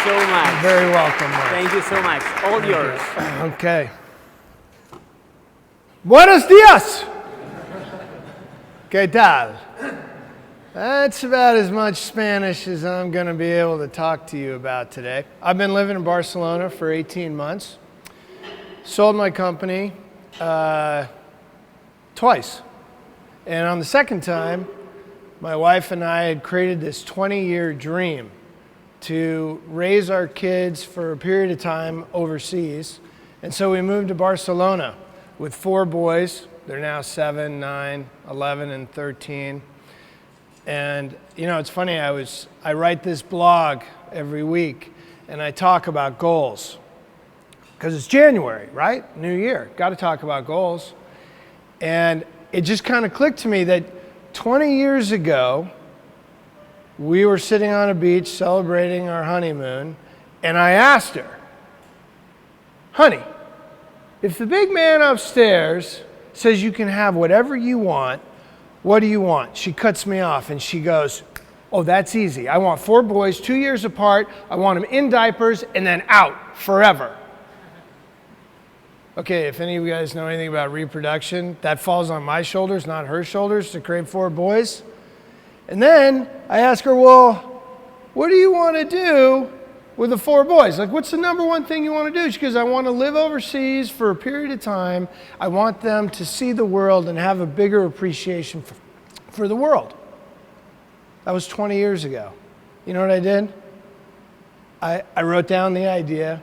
so much. You're very welcome, Mark. Thank you so much. All yours. Okay. Buenos días. ¿Qué tal? That's about as much Spanish as I'm going to be able to talk to you about today. I've been living in Barcelona for 18 months. Sold my company twice. And on the second time, my wife and I had created this 20-year dream to raise our kids for a period of time overseas. And so we moved to Barcelona with 4 boys. They're now 7, 9, 11, and 13. And you know, it's funny, I write this blog every week and I talk about goals. Because it's January, right? New year, got to talk about goals. And it just kind of clicked to me that 20 years ago, we were sitting on a beach celebrating our honeymoon, and I asked her, honey, if the big man upstairs says you can have whatever you want, what do you want? She cuts me off and she goes, oh, that's easy. I want 4 boys, 2 years apart. I want them in diapers and then out forever. Okay, if any of you guys know anything about reproduction, that falls on my shoulders, not her shoulders, to create 4 boys. And then I ask her, well, what do you want to do with the 4 boys? Like, what's the number one thing you want to do? She goes, I want to live overseas for a period of time. I want them to see the world and have a bigger appreciation for the world. That was 20 years ago. You know what I did? I wrote down the idea,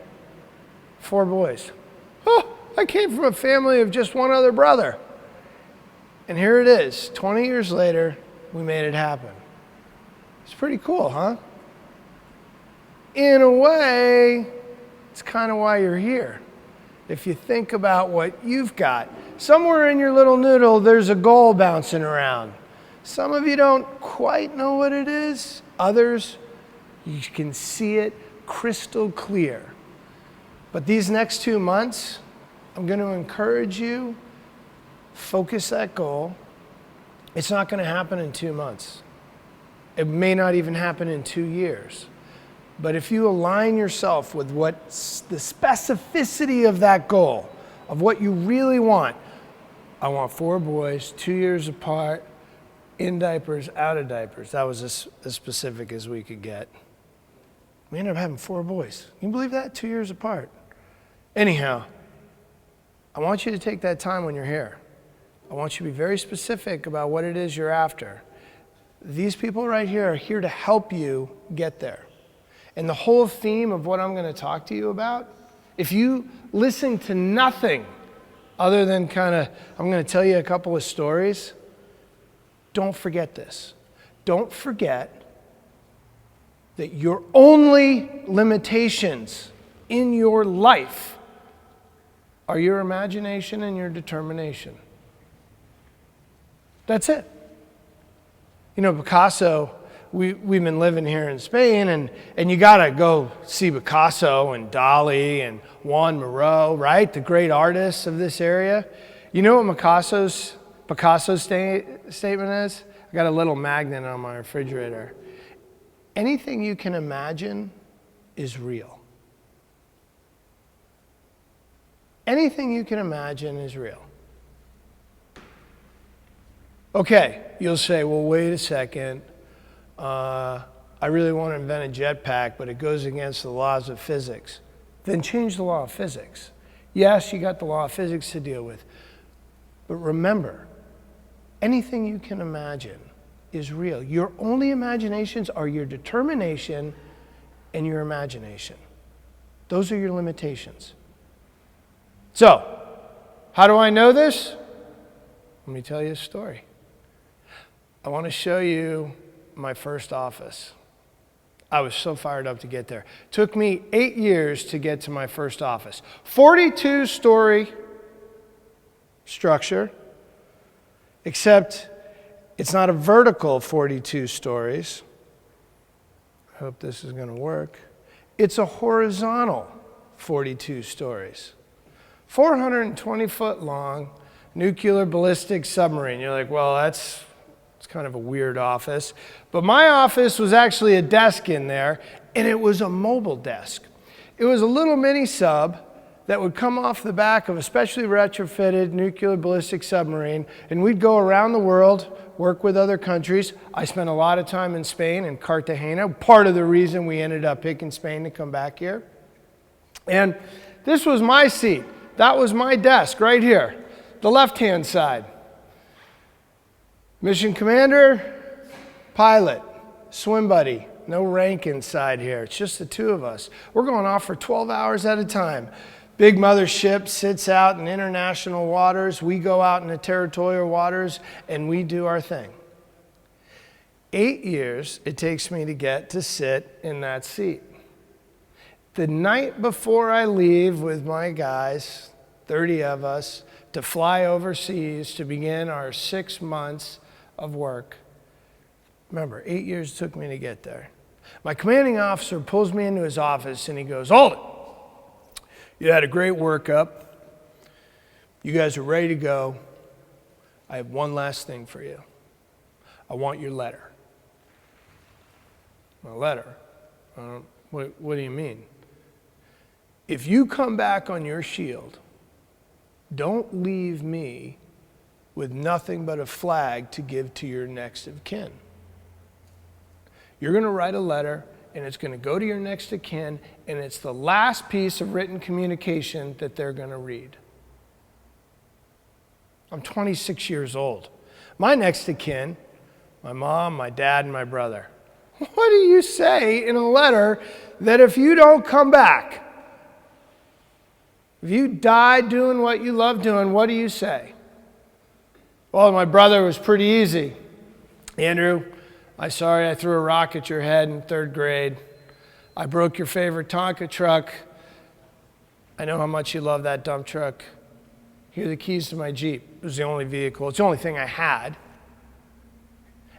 4 boys. Oh, I came from a family of just 1 other brother. And here it is, 20 years later, we made it happen. It's pretty cool, huh? In a way, it's kind of why you're here. If you think about what you've got, somewhere in your little noodle, there's a goal bouncing around. Some of you don't quite know what it is. Others, you can see it crystal clear. But these next 2 months, I'm going to encourage you, focus that goal. It's not going to happen in 2 months. It may not even happen in 2 years. But if you align yourself with what's the specificity of that goal, of what you really want, I want 4 boys, 2 years apart, in diapers, out of diapers. That was as specific as we could get. We ended up having 4 boys. Can you believe that? 2 years apart. Anyhow, I want you to take that time when you're here. I want you to be very specific about what it is you're after. These people right here are here to help you get there. And the whole theme of what I'm going to talk to you about, if you listen to nothing other than I'm going to tell you a couple of stories, don't forget this. Don't forget that your only limitations in your life are your imagination and your determination. That's it. You know, Picasso, we've been living here in Spain, and you got to go see Picasso and Dali and Juan Miró, right? The great artists of this area. You know what Picasso's statement is? I got a little magnet on my refrigerator. Anything you can imagine is real. Anything you can imagine is real. Okay, you'll say, well, wait a second. I really want to invent a jetpack, but it goes against the laws of physics. Then change the law of physics. Yes, you got the law of physics to deal with. But remember, anything you can imagine is real. Your only imaginations are your determination and your imagination. Those are your limitations. So, how do I know this? Let me tell you a story. I want to show you my first office. I was so fired up to get there. Took me 8 years to get to my first office. 42-story structure, except it's not a vertical 42 stories. I hope this is going to work. It's a horizontal 42 stories. 420 foot long, nuclear ballistic submarine. You're like, well, it's kind of a weird office. But my office was actually a desk in there, and it was a mobile desk. It was a little mini sub that would come off the back of a specially retrofitted nuclear ballistic submarine, and we'd go around the world, work with other countries. I spent a lot of time in Spain and Cartagena, part of the reason we ended up picking Spain to come back here. And this was my seat. That was my desk right here, the left-hand side. Mission commander, pilot, swim buddy. No rank inside here. It's just the two of us. We're going off for 12 hours at a time. Big mothership sits out in international waters. We go out in the territorial waters, and we do our thing. 8 years it takes me to get to sit in that seat. The night before I leave with my guys, 30 of us, to fly overseas to begin our 6 months of work. Remember, 8 years it took me to get there. My commanding officer pulls me into his office and he goes, "Alden, you had a great workup. You guys are ready to go. I have one last thing for you. I want your letter." A letter? What do you mean? If you come back on your shield, don't leave me with nothing but a flag to give to your next of kin. You're going to write a letter, and it's going to go to your next of kin, and it's the last piece of written communication that they're going to read. I'm 26 years old. My next of kin, my mom, my dad, and my brother. What do you say in a letter that if you don't come back, if you die doing what you love doing, what do you say? Well, my brother was pretty easy. "Andrew, I'm sorry I threw a rock at your head in 3rd grade. I broke your favorite Tonka truck. I know how much you love that dump truck. Here are the keys to my Jeep." It was the only vehicle. It's the only thing I had.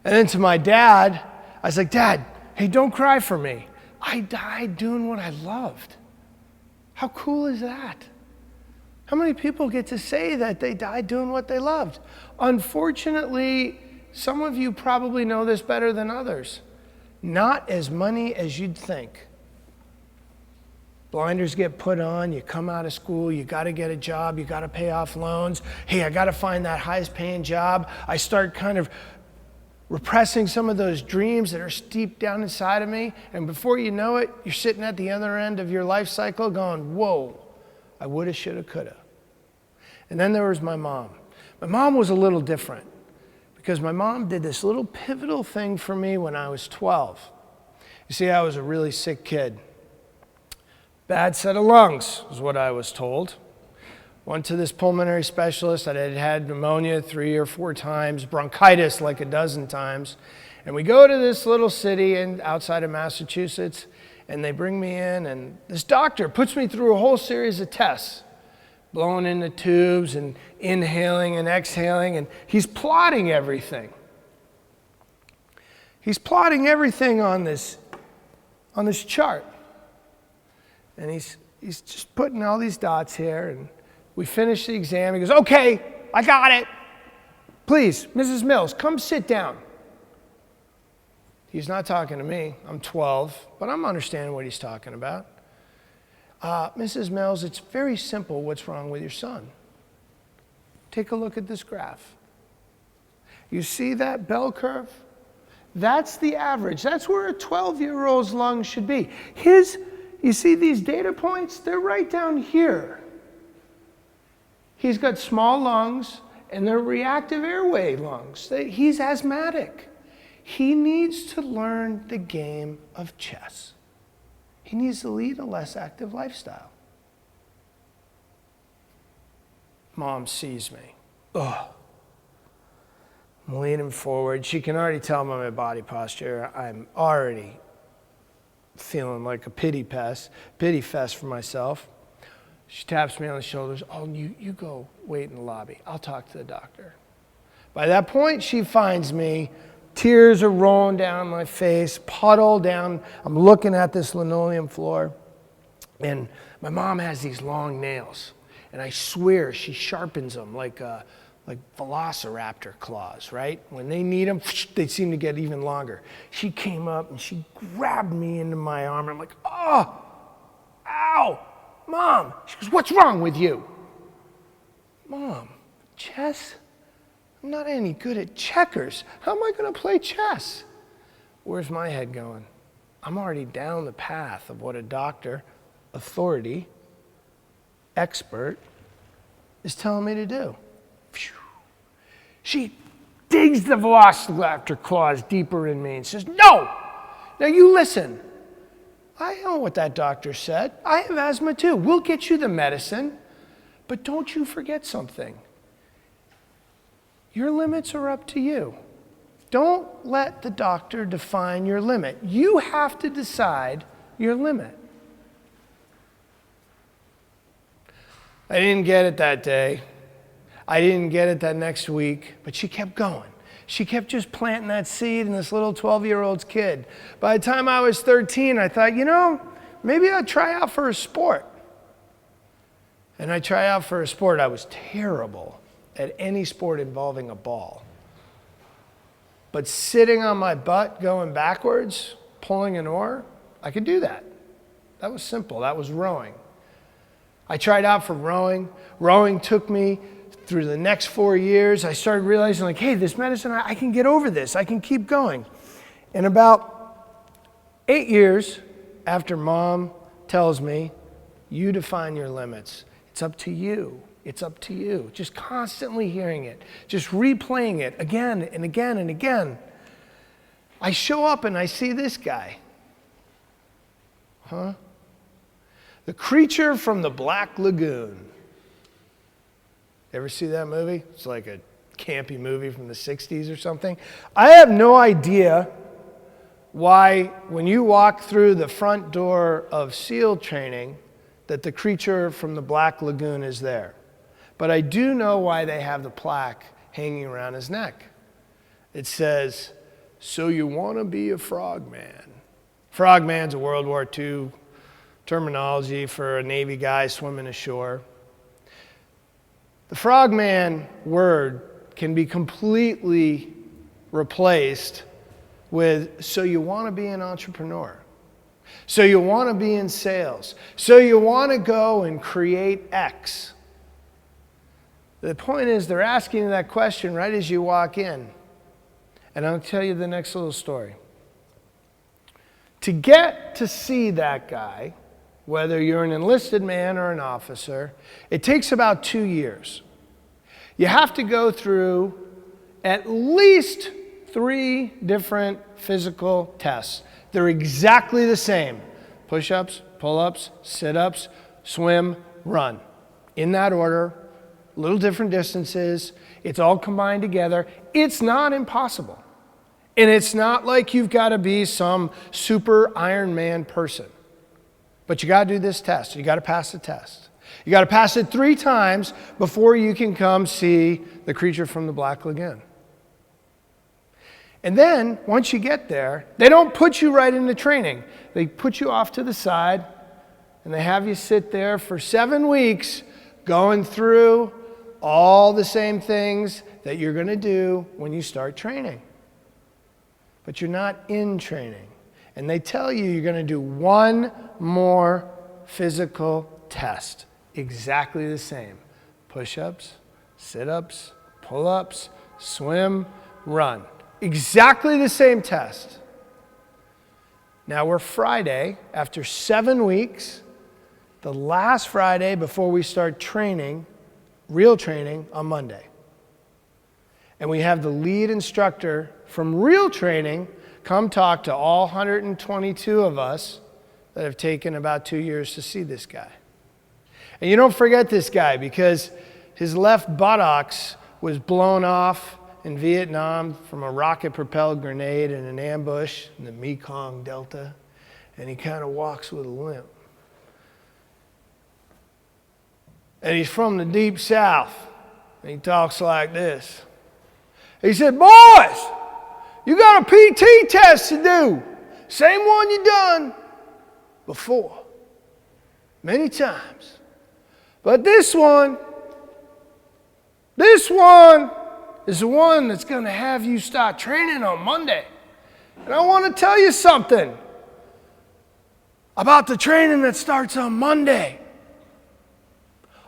And then to my dad, I was like, "Dad, hey, don't cry for me. I died doing what I loved." How cool is that? How many people get to say that they died doing what they loved? Unfortunately, some of you probably know this better than others. Not as many as you'd think. Blinders get put on, you come out of school, you got to get a job, you got to pay off loans. Hey, I got to find that highest paying job. I start kind of repressing some of those dreams that are steeped down inside of me, and before you know it, you're sitting at the other end of your life cycle going, "Whoa, I woulda, shoulda, coulda." And then there was my mom. My mom was a little different because my mom did this little pivotal thing for me when I was 12. You see, I was a really sick kid. Bad set of lungs is what I was told. Went to this pulmonary specialist. I had had pneumonia 3 or 4 times, bronchitis like a dozen times. And we go to this little city outside of Massachusetts, and they bring me in, and this doctor puts me through a whole series of tests, blowing in the tubes and inhaling and exhaling, and he's plotting everything. He's plotting everything on this chart. And he's just putting all these dots here, and we finish the exam. He goes, "Okay, I got it. Please, Mrs. Mills, come sit down." He's not talking to me. I'm 12, but I'm understanding what he's talking about. "Mrs. Mills, it's very simple what's wrong with your son. Take a look at this graph. You see that bell curve? That's the average. That's where a 12-year-old's lungs should be. You see these data points? They're right down here. He's got small lungs, and they're reactive airway lungs. He's asthmatic. He needs to learn the game of chess. He needs to lead a less active lifestyle." Mom sees me. Ugh. I'm leaning forward. She can already tell by my body posture I'm already feeling like a pity fest for myself. She taps me on the shoulders. "Oh, you go wait in the lobby. I'll talk to the doctor." By that point, she finds me. Tears are rolling down my face, puddle down. I'm looking at this linoleum floor. And my mom has these long nails. And I swear she sharpens them like like velociraptor claws, right? When they need them, they seem to get even longer. She came up and she grabbed me into my arm. I'm like, oh, ow, Mom. She goes, what's wrong with you? Mom, chess? I'm not any good at checkers. How am I going to play chess? Where's my head going? I'm already down the path of what a doctor, authority, expert is telling me to do. Phew. She digs the velociraptor claws deeper in me and says, no! Now you listen. I know what that doctor said. I have asthma too. We'll get you the medicine, but don't you forget something. Your limits are up to you. Don't let the doctor define your limit. You have to decide your limit. I didn't get it that day. I didn't get it that next week, but she kept going. She kept just planting that seed in this little 12-year-old's kid. By the time I was 13, I thought, maybe I'll try out for a sport. And I tried out for a sport. I was terrible at any sport involving a ball. But sitting on my butt, going backwards, pulling an oar, I could do that. That was simple. That was rowing. I tried out for rowing. Rowing took me through the next 4 years. I started realizing, hey, this medicine, I can get over this. I can keep going. And about 8 years after Mom tells me, you define your limits. It's up to you. It's up to you. Just constantly hearing it, just replaying it again and again and again. I show up and I see this guy. The creature from the Black Lagoon. Ever see that movie? It's like a campy movie from the 60s or something. I have no idea why when you walk through the front door of SEAL training that the creature from the Black Lagoon is there. But I do know why they have the plaque hanging around his neck. It says, so you want to be a frogman. Frogman's a World War II terminology for a Navy guy swimming ashore. The frogman word can be completely replaced with, so you want to be an entrepreneur. So you want to be in sales. So you want to go and create X. The point is, they're asking you that question right as you walk in. And I'll tell you the next little story. To get to see that guy, whether you're an enlisted man or an officer, it takes about 2 years. You have to go through at least 3 different physical tests. They're exactly the same. Push-ups, pull-ups, sit-ups, swim, run. In that order. Little different distances. It's all combined together. It's not impossible. And it's not like you've got to be some super Ironman person. But you got to do this test. You got to pass the test. You got to pass it 3 times before you can come see the creature from the Black Lagoon. And then, once you get there, they don't put you right into training. They put you off to the side, and they have you sit there for 7 weeks going through all the same things that you're going to do when you start training. But you're not in training. And they tell you you're going to do 1 more physical test. Exactly the same. Push-ups, sit-ups, pull-ups, swim, run. Exactly the same test. Now we're Friday, after 7 weeks, the last Friday before we start training, real training, on Monday. And we have the lead instructor from real training come talk to all 122 of us that have taken about 2 years to see this guy. And you don't forget this guy because his left buttocks was blown off in Vietnam from a rocket-propelled grenade in an ambush in the Mekong Delta, and he kind of walks with a limp. And he's from the deep south, and he talks like this. He said, boys, you got a PT test to do. Same one you done before, many times. But this one, This one is the one that's going to have you start training on Monday. And I want to tell you something about the training that starts on Monday.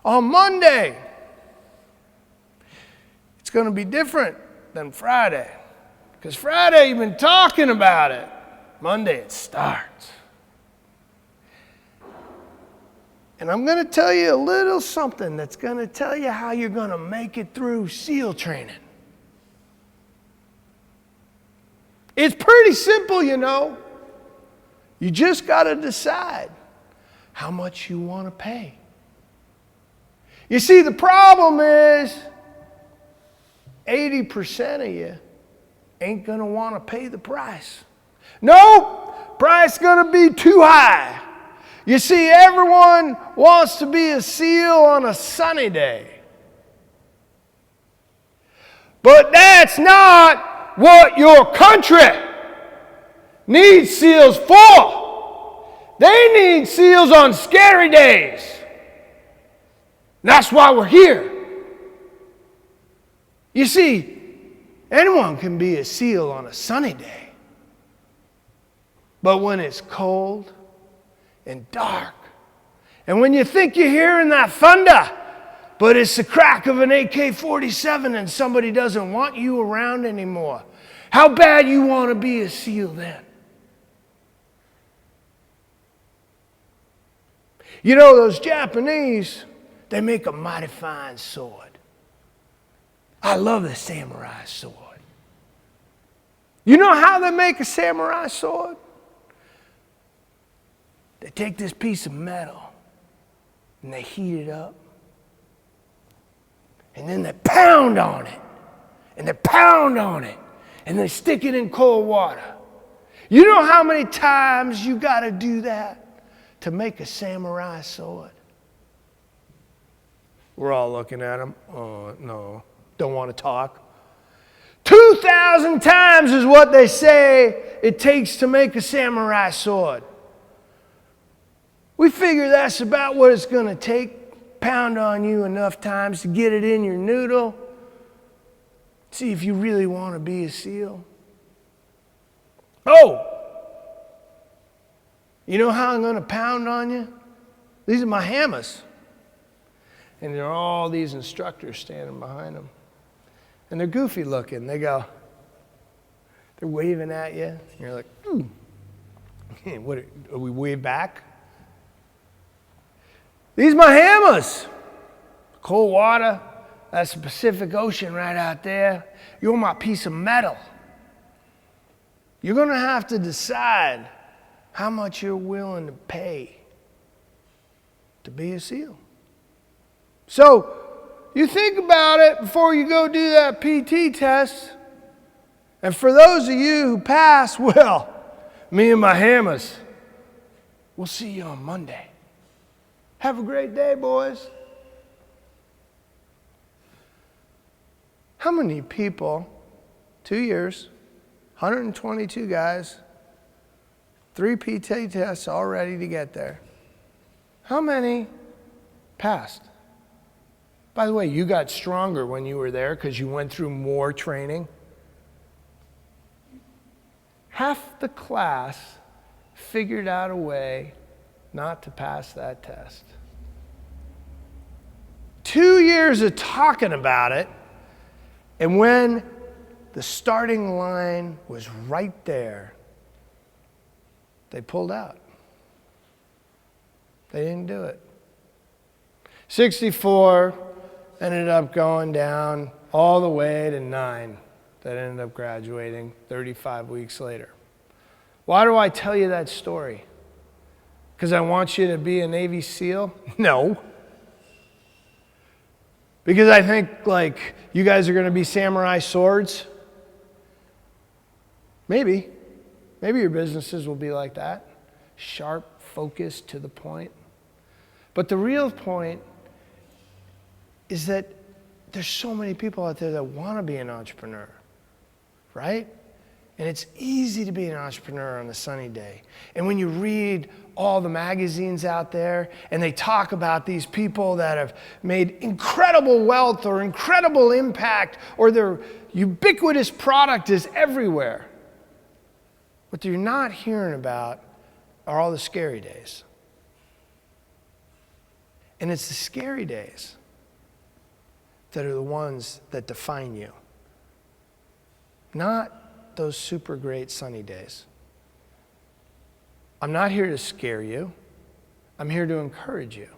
On Monday, it's going to be different than Friday. Because Friday, you've been talking about it. Monday, it starts. And I'm going to tell you a little something that's going to tell you how you're going to make it through SEAL training. It's pretty simple, you know. You just got to decide how much you want to pay. You see, the problem is 80% of you ain't going to want to pay the price. Nope, price going to be too high. You see, everyone wants to be a SEAL on a sunny day. But that's not what your country needs SEALs for. They need SEALs on scary days. That's why we're here. You see, anyone can be a SEAL on a sunny day. But when it's cold and dark, and when you think you're hearing that thunder, but it's the crack of an AK-47 and somebody doesn't want you around anymore, how bad you want to be a SEAL then? You know, those Japanese, they make a mighty fine sword. I love the samurai sword. You know how they make a samurai sword? They take this piece of metal and they heat it up. And then they pound on it. And they pound on it. And they stick it in cold water. You know how many times you got to do that to make a samurai sword? We're all looking at them. Oh, no, don't want to talk. 2,000 times is what they say it takes to make a samurai sword. We figure that's about what it's going to take. Pound on you enough times to get it in your noodle. See if you really want to be a SEAL. Oh, you know how I'm going to pound on you? These are my hammers. And there are all these instructors standing behind them. And they're goofy looking. They go, they're waving at you. And you're like, ooh. What, are we wave back? These are my hammers. Cold water. That's the Pacific Ocean right out there. You're my piece of metal. You're going to have to decide how much you're willing to pay to be a SEAL. So, you think about it before you go do that PT test. And for those of you who pass, well, me and my hammers, we'll see you on Monday. Have a great day, boys. How many people, 2 years, 122 guys, 3 PT tests all ready to get there. How many passed? By the way, you got stronger when you were there because you went through more training. Half the class figured out a way not to pass that test. 2 years of talking about it, and when the starting line was right there, they pulled out. They didn't do it. 64 ended up going down all the way to 9 that ended up graduating 35 weeks later. Why do I tell you that story? Because I want you to be a Navy SEAL? No. Because I think, like, you guys are going to be samurai swords? Maybe. Maybe your businesses will be like that. Sharp, focused, to the point. But the real point is that there's so many people out there that want to be an entrepreneur, right? And it's easy to be an entrepreneur on a sunny day. And when you read all the magazines out there and they talk about these people that have made incredible wealth or incredible impact or their ubiquitous product is everywhere, what you're not hearing about are all the scary days. And it's the scary days that are the ones that define you, not those super great sunny days. I'm not here to scare you. I'm here to encourage you.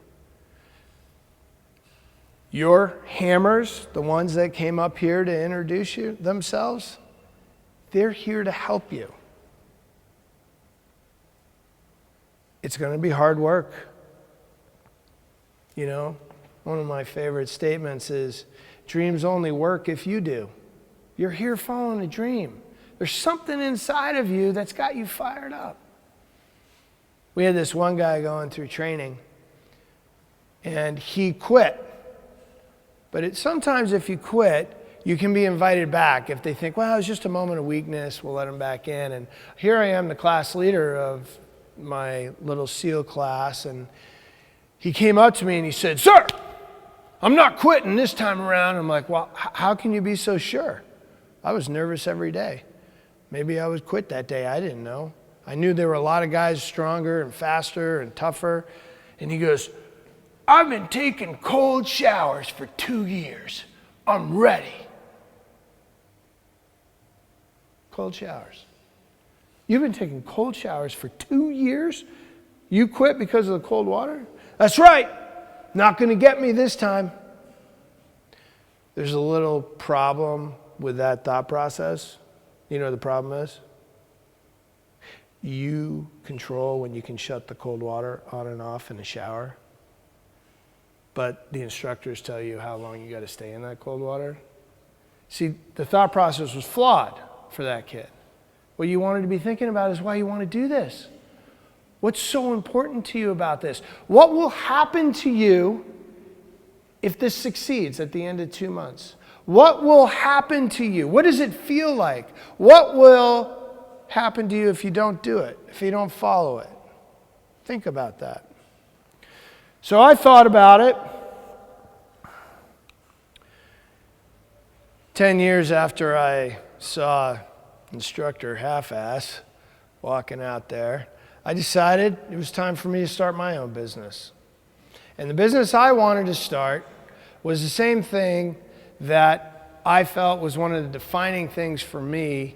Your hammers, the ones that came up here to introduce you themselves, they're here to help you. It's going to be hard work. You know, one of my favorite statements is, dreams only work if you do. You're here following a dream. There's something inside of you that's got you fired up. We had this one guy going through training, and he quit. But sometimes if you quit, you can be invited back. If they think, well, it was just a moment of weakness, we'll let him back in. And here I am, the class leader of my little SEAL class, and he came up to me and he said, "Sir, I'm not quitting this time around." I'm like, well, how can you be so sure? I was nervous every day. Maybe I would quit that day. I didn't know. I knew there were a lot of guys stronger and faster and tougher. And he goes, "I've been taking cold showers for 2 years. I'm ready." Cold showers. You've been taking cold showers for 2 years? You quit because of the cold water? That's right. Not going to get me this time. There's a little problem with that thought process. You know what the problem is? You control when you can shut the cold water on and off in the shower. But the instructors tell you how long you got to stay in that cold water. See, the thought process was flawed for that kid. What you wanted to be thinking about is why you want to do this. What's so important to you about this? What will happen to you if this succeeds at the end of 2 months? What will happen to you? What does it feel like? What will happen to you if you don't do it, if you don't follow it? Think about that. So I thought about it. 10 years after I saw instructor half-ass walking out there, I decided it was time for me to start my own business. And the business I wanted to start was the same thing that I felt was one of the defining things for me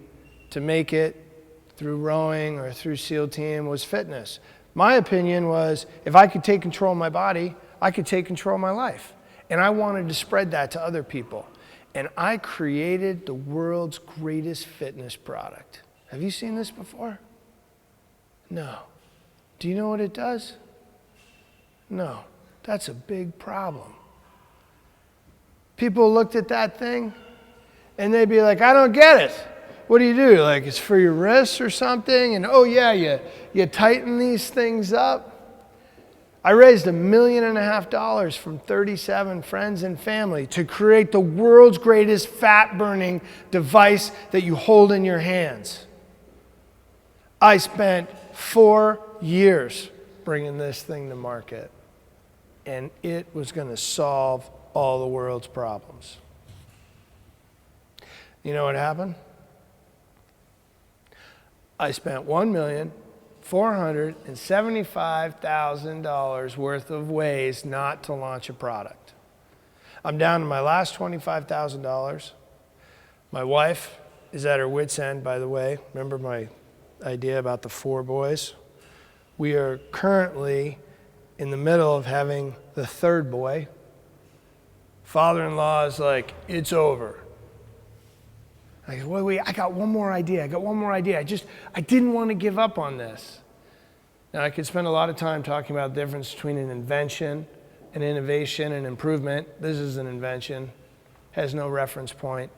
to make it through rowing or through SEAL team was fitness. My opinion was if I could take control of my body, I could take control of my life. And I wanted to spread that to other people. And I created the world's greatest fitness product. Have you seen this before? No. Do you know what it does? No. That's a big problem. People looked at that thing and they'd be like, "I don't get it. What do you do? Like it's for your wrists or something? And oh yeah, you tighten these things up." I raised $1.5 million from 37 friends and family to create the world's greatest fat-burning device that you hold in your hands. I spent 4 years bringing this thing to market, and it was going to solve all the world's problems. You know what happened? I spent $1,475,000 worth of ways not to launch a product. I'm down to my last $25,000. My wife is at her wit's end, by the way. Remember my idea about the 4 boys? We are currently in the middle of having the 3rd boy. Father-in-law is like, "It's over." I go, wait, I got one more idea. I didn't want to give up on this. Now, I could spend a lot of time talking about the difference between an invention, an innovation, and improvement. This is an invention, has no reference point.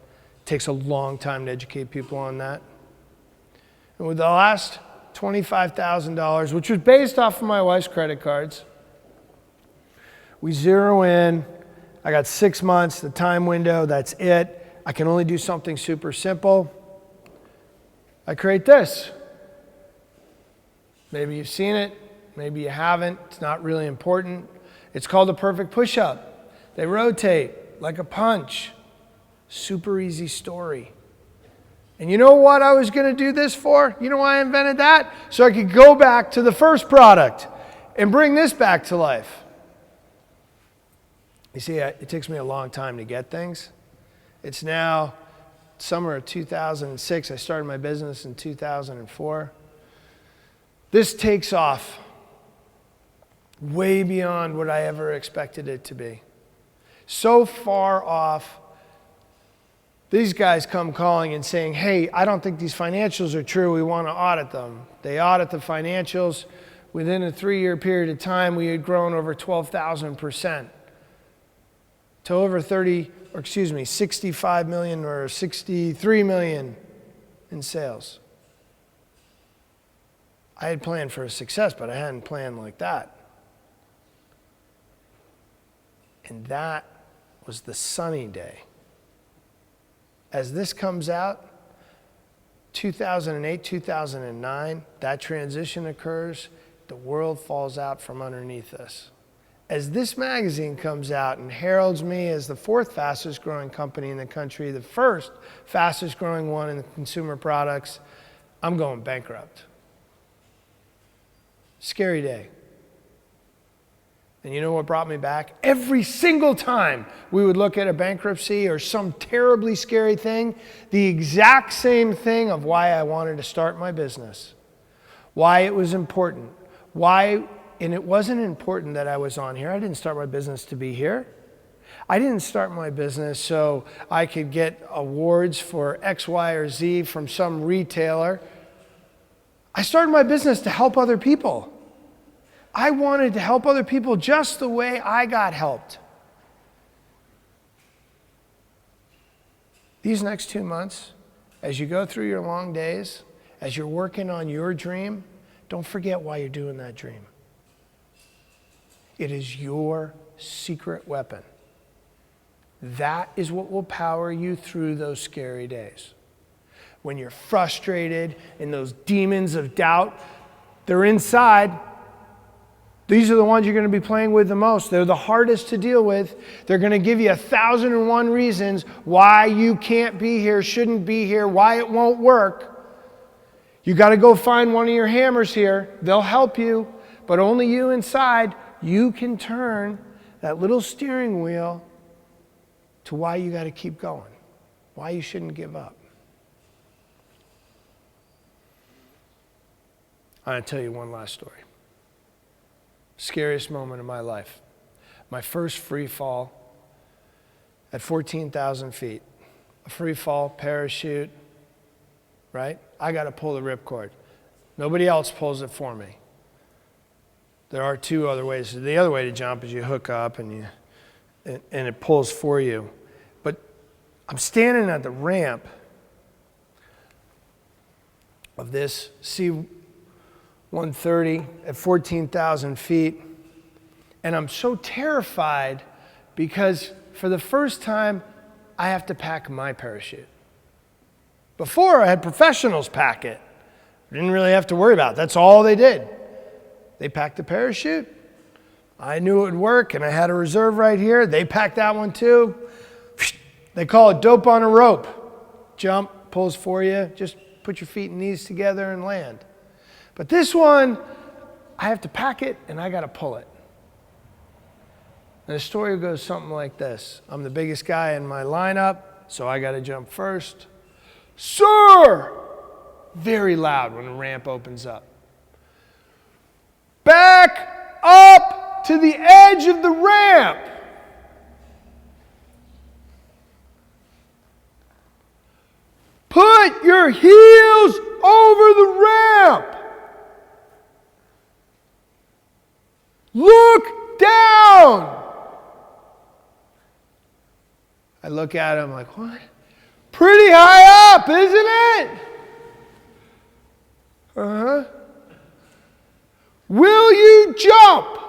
Takes a long time to educate people on that. And with the last $25,000, which was based off of my wife's credit cards, we zero in. I got 6 months, the time window, that's it. I can only do something super simple. I create this. Maybe you've seen it, maybe you haven't. It's not really important. It's called a perfect push-up. They rotate like a punch. Super easy story. And you know what I was going to do this for? You know why I invented that? So I could go back to the first product and bring this back to life. You see, it takes me a long time to get things. It's now summer of 2006. I started my business in 2004. This takes off way beyond what I ever expected it to be. So far off, these guys come calling and saying, hey, I don't think these financials are true. We want to audit them. They audit the financials. Within a 3-year period of time, we had grown over 12,000% to over 65 million or 63 million in sales. I had planned for a success, but I hadn't planned like that. And that was the sunny day. As this comes out, 2008, 2009, that transition occurs, the world falls out from underneath us. As this magazine comes out and heralds me as the 4th fastest growing company in the country, the 1st fastest growing one in the consumer products, I'm going bankrupt. Scary day. And you know what brought me back? Every single time we would look at a bankruptcy or some terribly scary thing, the exact same thing of why I wanted to start my business, why it was important, and it wasn't important that I was on here. I didn't start my business to be here. I didn't start my business so I could get awards for X, Y, or Z from some retailer. I started my business to help other people. I wanted to help other people just the way I got helped. These next 2 months, as you go through your long days, as you're working on your dream, don't forget why you're doing that dream. It is your secret weapon. That is what will power you through those scary days. When you're frustrated and those demons of doubt, they're inside. These are the ones you're going to be playing with the most. They're the hardest to deal with. They're going to give you 1,001 reasons why you can't be here, shouldn't be here, why it won't work. You got to go find one of your hammers here. They'll help you, but only you inside, you can turn that little steering wheel to why you got to keep going, why you shouldn't give up. I'm going to tell you one last story. Scariest moment of my life. My first free fall at 14,000 feet. A free fall, parachute, right? I got to pull the ripcord. Nobody else pulls it for me. There are 2 other ways. The other way to jump is you hook up and it pulls for you. But I'm standing at the ramp of this C-130 at 14,000 feet, and I'm so terrified because for the first time, I have to pack my parachute. Before, I had professionals pack it. I didn't really have to worry about it. That's all they did. They packed the parachute. I knew it would work, and I had a reserve right here. They packed that one too. They call it dope on a rope. Jump, pulls for you. Just put your feet and knees together and land. But this one, I have to pack it, and I got to pull it. And the story goes something like this. I'm the biggest guy in my lineup, so I got to jump first. Sir! Very loud when the ramp opens up. Back up to the edge of the ramp. Put your heels over the ramp. Look down. I look at him like, what? Pretty high up, isn't it? Uh-huh. Will you jump?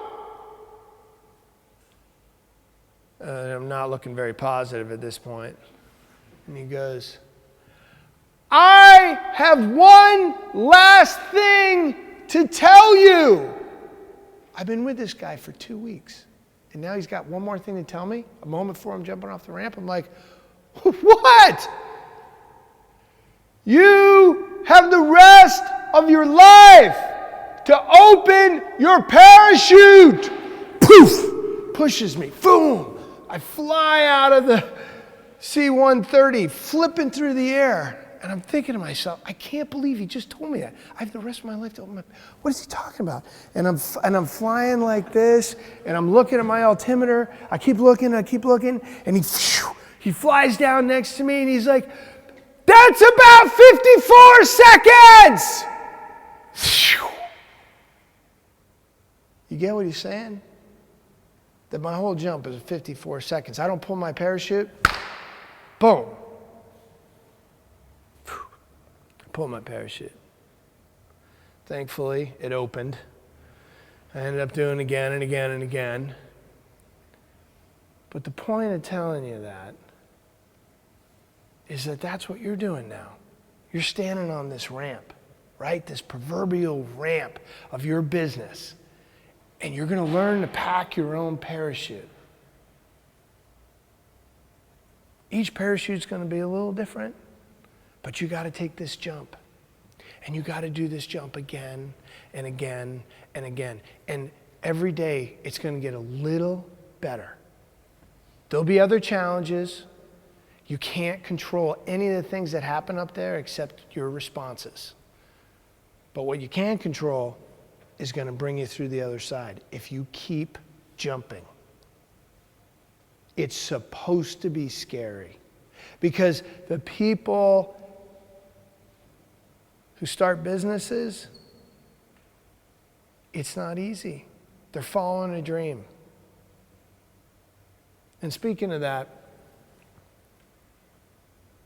I'm not looking very positive at this point. And he goes, I I have one last thing to tell you. I've been with this guy for 2 weeks, and now he's got one more thing to tell me. A moment before I'm jumping off the ramp, I'm like, what? You have the rest of your life to open your parachute. Poof! Pushes me. Boom! I fly out of the C-130, flipping through the air. And I'm thinking to myself, I can't believe he just told me that. I have the rest of my life to open my... What is he talking about? And I'm flying like this, and I'm looking at my altimeter. I keep looking, and he flies down next to me, and he's like, that's about 54 seconds! You get what he's saying? That my whole jump is 54 seconds. I don't pull my parachute, boom. Pull my parachute. Thankfully, it opened. I ended up doing it again and again and again. But the point of telling you that is that that's what you're doing now. You're standing on this ramp, right? This proverbial ramp of your business. And you're going to learn to pack your own parachute. Each parachute's going to be a little different. But you got to take this jump. And you got to do this jump again and again and again. And every day it's going to get a little better. There'll be other challenges. You can't control any of the things that happen up there except your responses. But what you can control is going to bring you through the other side if you keep jumping. It's supposed to be scary because the people who start businesses, it's not easy. They're following a dream. And speaking of that,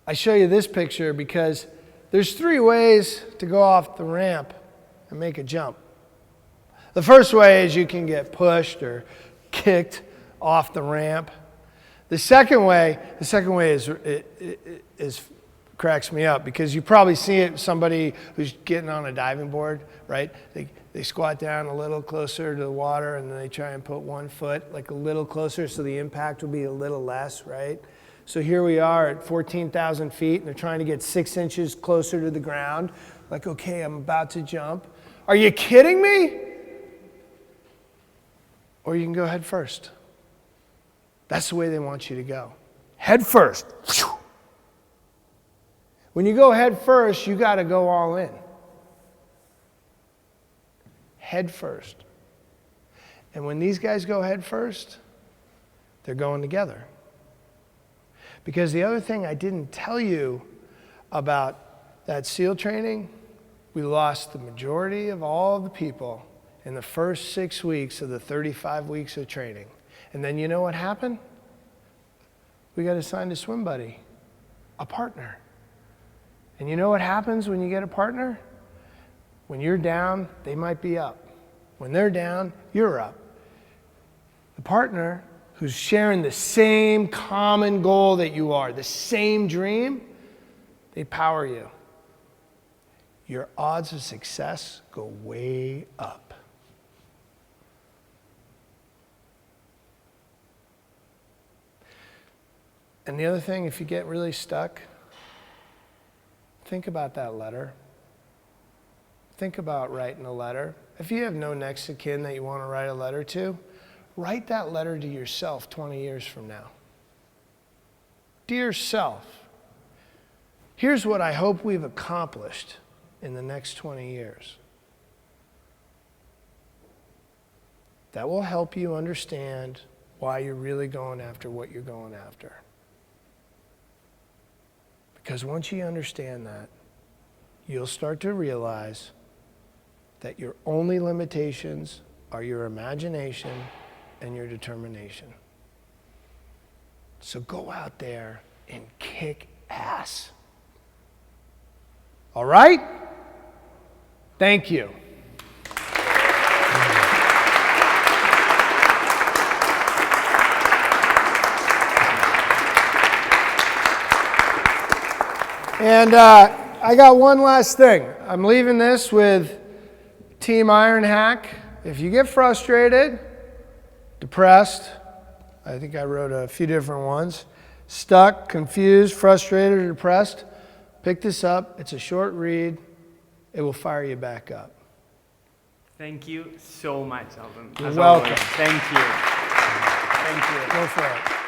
I show you this picture because there's 3 ways to go off the ramp and make a jump. The first way is you can get pushed or kicked off the ramp. The second way is cracks me up because you probably see it somebody who's getting on a diving board, right? They squat down a little closer to the water and then they try and put one foot like a little closer so the impact will be a little less, right? So here we are at 14,000 feet and they're trying to get 6 inches closer to the ground. Like, okay, I'm about to jump. Are you kidding me? Or you can go head first. That's the way they want you to go. Head first. When you go head first, you got to go all in. Head first. And when these guys go head first, they're going together. Because the other thing I didn't tell you about that SEAL training, we lost the majority of all the people in the first 6 weeks of the 35 weeks of training. And then you know what happened? We got assigned a swim buddy, a partner. And you know what happens when you get a partner? When you're down, they might be up. When they're down, you're up. The partner who's sharing the same common goal that you are, the same dream, they power you. Your odds of success go way up. And the other thing, if you get really stuck, think about that letter. Think about writing a letter. If you have no next of kin that you want to write a letter to, write that letter to yourself 20 years from now. Dear self, here's what I hope we've accomplished in the next 20 years. That will help you understand why you're really going after what you're going after. Because once you understand that, you'll start to realize that your only limitations are your imagination and your determination. So go out there and kick ass. All right? Thank you. And I got one last thing. I'm leaving this with Team Ironhack. If you get frustrated, depressed, I think I wrote a few different ones, stuck, confused, frustrated, or depressed, pick this up. It's a short read. It will fire you back up. Thank you so much, Alden. You're welcome. Always. Thank you. Thank you. Go for it.